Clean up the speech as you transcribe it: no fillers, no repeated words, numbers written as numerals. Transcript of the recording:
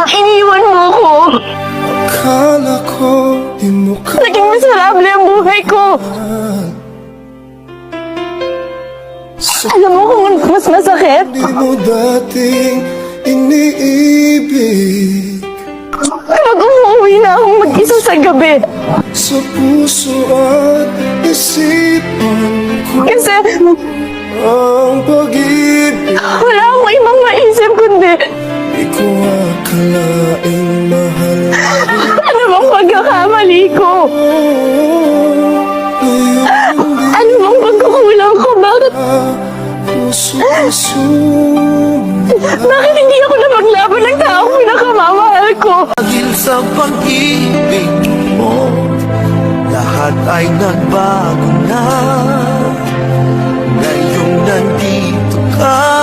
nang iniwan mo ko. Akala ko di mo Naging miserable ang buhay ko. Alam mo kung mas masakit? Di mo dating iniibig. Kapag umuwi na akong mag-isa sa gabi. Sa puso at isipan ko Kasi ang pag-ibig. wala akong ibang maisip kundi Di ko akalaing mahal ano bang pagkakamali ko? Ano bang pagkukulang ko? Puso Bakit hindi ako napaglaban ng taong pinakamamahal ko? Dahil sa pag-ibig mo, lahat ay nagbago na. Ngayong nandito ka